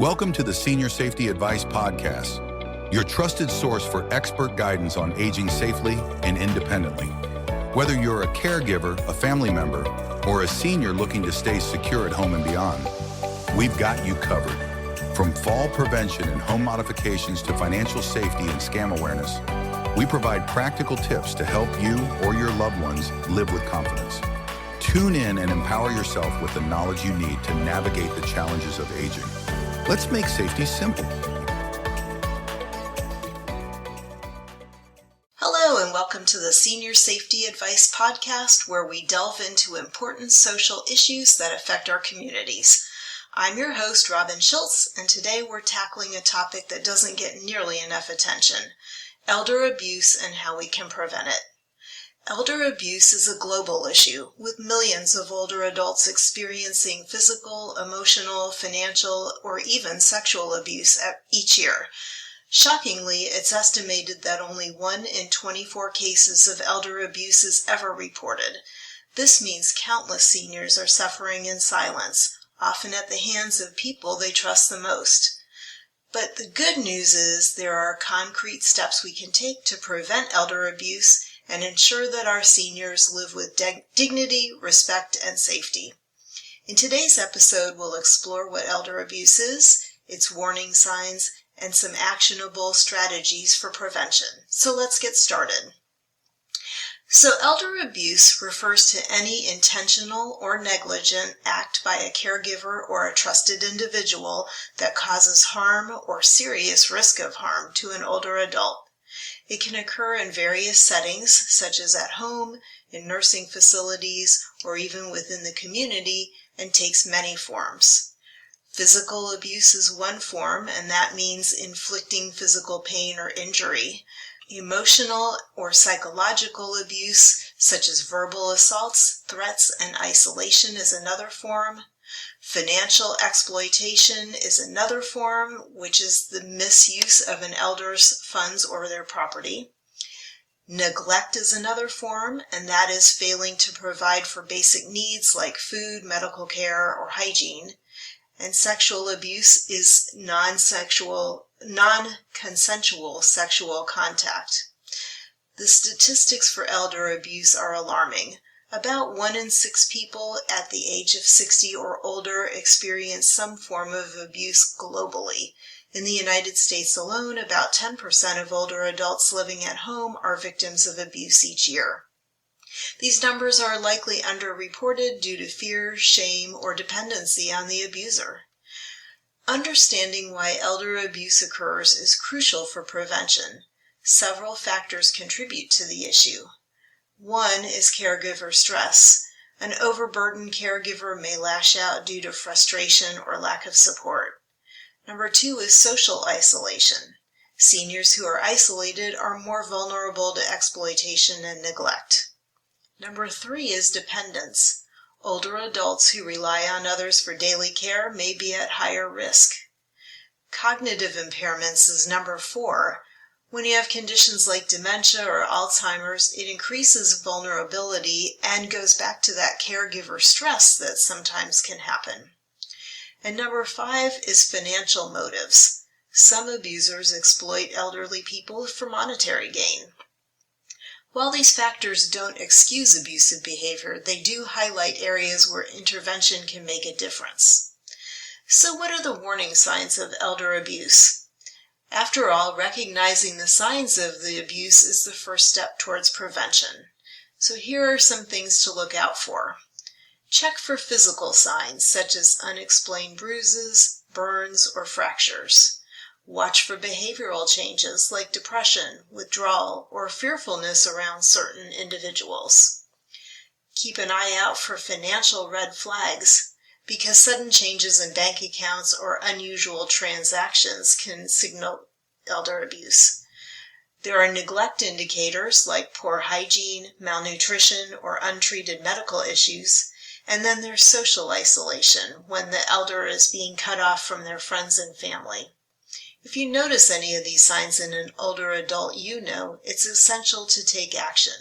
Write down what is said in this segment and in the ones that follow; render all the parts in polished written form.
Welcome to the Senior Safety Advice Podcast, your trusted source for expert guidance on aging safely and independently. Whether you're a caregiver, a family member, or a senior looking to stay secure at home and beyond, we've got you covered. From fall prevention and home modifications to financial safety and scam awareness, we provide practical tips to help you or your loved ones live with confidence. Tune in and empower yourself with the knowledge you need to navigate the challenges of aging. Let's make safety simple. Hello and welcome to the Senior Safety Advice Podcast, where we delve into important social issues that affect our communities. I'm your host, Robin Schultz, and today we're tackling a topic that doesn't get nearly enough attention: elder abuse and how we can prevent it. Elder abuse is a global issue, with millions of older adults experiencing physical, emotional, financial, or even sexual abuse each year. Shockingly, it's estimated that only 1 in 24 cases of elder abuse is ever reported. This means countless seniors are suffering in silence, often at the hands of people they trust the most. But the good news is there are concrete steps we can take to prevent elder abuse and ensure that our seniors live with dignity, respect, and safety. In today's episode, we'll explore what elder abuse is, its warning signs, and some actionable strategies for prevention. So let's get started. So elder abuse refers to any intentional or negligent act by a caregiver or a trusted individual that causes harm or serious risk of harm to an older adult. It can occur in various settings, such as at home, in nursing facilities, or even within the community, and takes many forms. Physical abuse is one form, and that means inflicting physical pain or injury. Emotional or psychological abuse, such as verbal assaults, threats, and isolation, is another form. Financial exploitation is another form, which is the misuse of an elder's funds or their property. Neglect is another form, and that is failing to provide for basic needs like food, medical care, or hygiene. And sexual abuse is non-consensual sexual contact. The statistics for elder abuse are alarming. About 1 in 6 people at the age of 60 or older experience some form of abuse globally. In the United States alone, about 10% of older adults living at home are victims of abuse each year. These numbers are likely underreported due to fear, shame, or dependency on the abuser. Understanding why elder abuse occurs is crucial for prevention. Several factors contribute to the issue. One is caregiver stress. An overburdened caregiver may lash out due to frustration or lack of support. Number 2 is social isolation. Seniors who are isolated are more vulnerable to exploitation and neglect. Number 3 is dependence. Older adults who rely on others for daily care may be at higher risk. Cognitive impairments is number 4. When you have conditions like dementia or Alzheimer's, it increases vulnerability and goes back to that caregiver stress that sometimes can happen. And number 5 is financial motives. Some abusers exploit elderly people for monetary gain. While these factors don't excuse abusive behavior, they do highlight areas where intervention can make a difference. So what are the warning signs of elder abuse? After all, recognizing the signs of the abuse is the first step towards prevention. So here are some things to look out for. Check for physical signs such as unexplained bruises, burns, or fractures. Watch for behavioral changes like depression, withdrawal, or fearfulness around certain individuals. Keep an eye out for financial red flags, because sudden changes in bank accounts or unusual transactions can signal elder abuse. There are neglect indicators like poor hygiene, malnutrition, or untreated medical issues. And then there's social isolation, when the elder is being cut off from their friends and family. If you notice any of these signs in an older adult you know, it's essential to take action.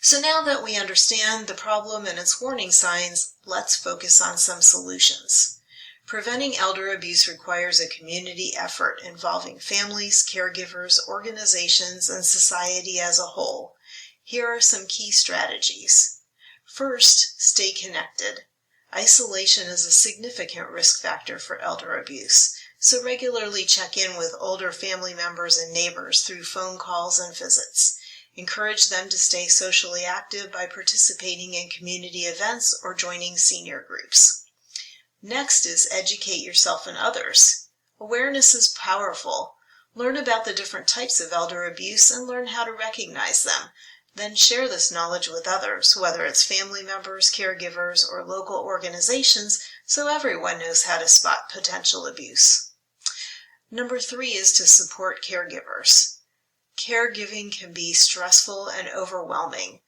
So now that we understand the problem and its warning signs, let's focus on some solutions. Preventing elder abuse requires a community effort involving families, caregivers, organizations, and society as a whole. Here are some key strategies. First, stay connected. Isolation is a significant risk factor for elder abuse, so regularly check in with older family members and neighbors through phone calls and visits. Encourage them to stay socially active by participating in community events or joining senior groups. Next is educate yourself and others. Awareness is powerful. Learn about the different types of elder abuse and learn how to recognize them. Then share this knowledge with others, whether it's family members, caregivers, or local organizations, so everyone knows how to spot potential abuse. Number 3 is to support caregivers. Caregiving can be stressful and overwhelming.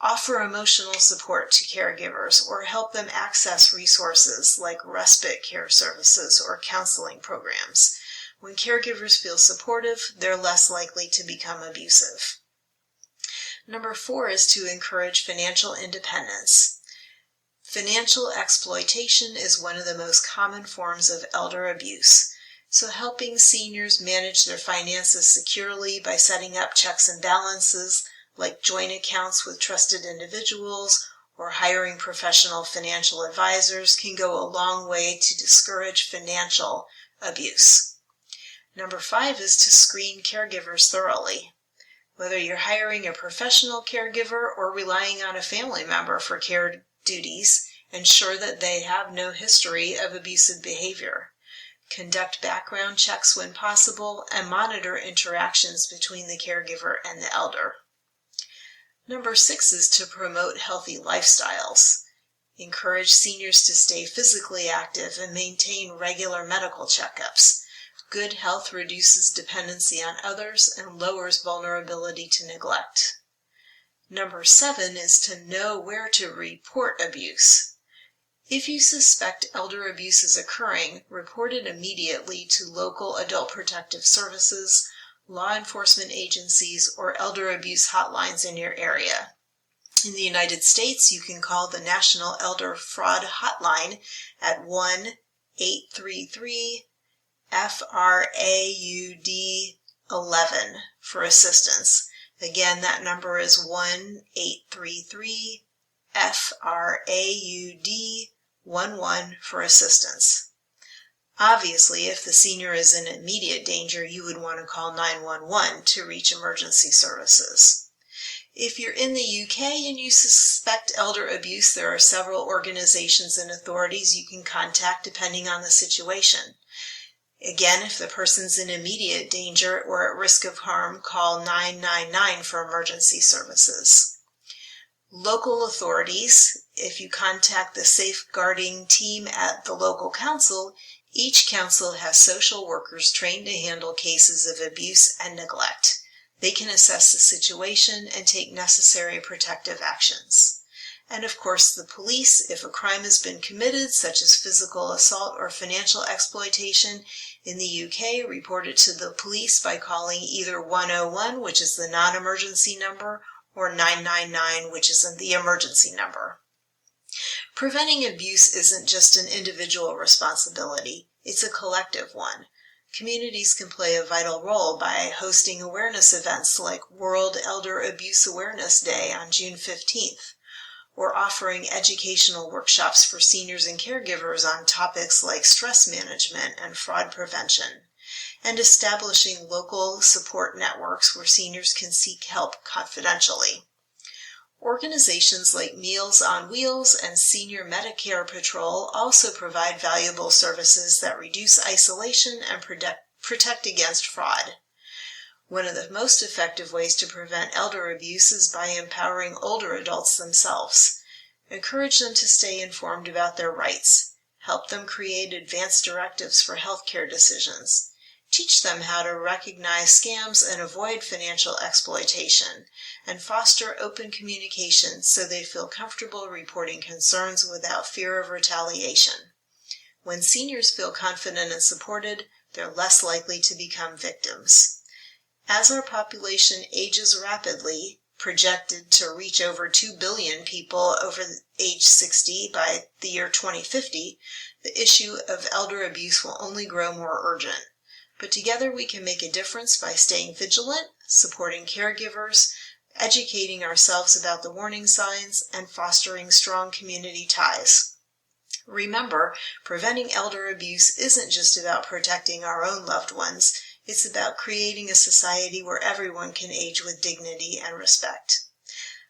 Offer emotional support to caregivers or help them access resources like respite care services or counseling programs. When caregivers feel supportive, they're less likely to become abusive. Number 4 is to encourage financial independence. Financial exploitation is one of the most common forms of elder abuse. So helping seniors manage their finances securely by setting up checks and balances, like joint accounts with trusted individuals or hiring professional financial advisors, can go a long way to discourage financial abuse. Number 5 is to screen caregivers thoroughly. Whether you're hiring a professional caregiver or relying on a family member for care duties, ensure that they have no history of abusive behavior. Conduct background checks when possible and monitor interactions between the caregiver and the elder. Number 6 is to promote healthy lifestyles. Encourage seniors to stay physically active and maintain regular medical checkups. Good health reduces dependency on others and lowers vulnerability to neglect. Number 7 is to know where to report abuse. If you suspect elder abuse is occurring, report it immediately to local adult protective services, law enforcement agencies, or elder abuse hotlines in your area. In the United States, you can call the National Elder Fraud Hotline at 1-833-FRAUD-11 for assistance. Again, that number is 1-833-FRAUD-11 for assistance. Obviously, if the senior is in immediate danger, you would want to call 911 to reach emergency services. If you're in the UK and you suspect elder abuse, there are several organizations and authorities you can contact depending on the situation. Again, if the person's in immediate danger or at risk of harm, call 999 for emergency services. Local authorities, if you contact the safeguarding team at the local council, each council has social workers trained to handle cases of abuse and neglect. They can assess the situation and take necessary protective actions. And of course, the police, if a crime has been committed, such as physical assault or financial exploitation, in the UK, report it to the police by calling either 101, which is the non-emergency number, or 999, which is the emergency number. Preventing abuse isn't just an individual responsibility, it's a collective one. Communities can play a vital role by hosting awareness events like World Elder Abuse Awareness Day on June 15th, or offering educational workshops for seniors and caregivers on topics like stress management and fraud prevention, and establishing local support networks where seniors can seek help confidentially. Organizations like Meals on Wheels and Senior Medicare Patrol also provide valuable services that reduce isolation and protect against fraud. One of the most effective ways to prevent elder abuse is by empowering older adults themselves. Encourage them to stay informed about their rights. Help them create advanced directives for healthcare decisions. Teach them how to recognize scams and avoid financial exploitation, and foster open communication so they feel comfortable reporting concerns without fear of retaliation. When seniors feel confident and supported, they're less likely to become victims. As our population ages rapidly, projected to reach over 2 billion people over age 60 by the year 2050, the issue of elder abuse will only grow more urgent. But together we can make a difference by staying vigilant, supporting caregivers, educating ourselves about the warning signs, and fostering strong community ties. Remember, preventing elder abuse isn't just about protecting our own loved ones. It's about creating a society where everyone can age with dignity and respect.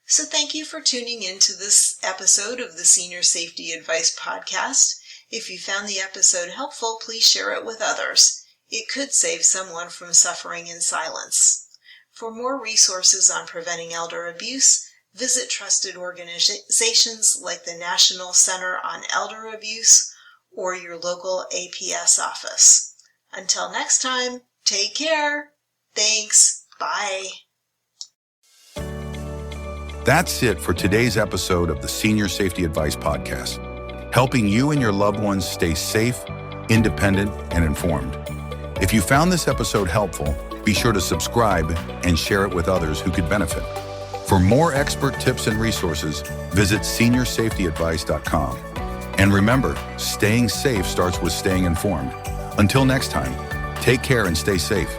So thank you for tuning in to this episode of the Senior Safety Advice Podcast. If you found the episode helpful, please share it with others. It could save someone from suffering in silence. For more resources on preventing elder abuse, visit trusted organizations like the National Center on Elder Abuse or your local APS office. Until next time, take care. Thanks. Bye. That's it for today's episode of the Senior Safety Advice Podcast, helping you and your loved ones stay safe, independent, and informed. If you found this episode helpful, be sure to subscribe and share it with others who could benefit. For more expert tips and resources, visit seniorsafetyadvice.com. And remember, staying safe starts with staying informed. Until next time, take care and stay safe.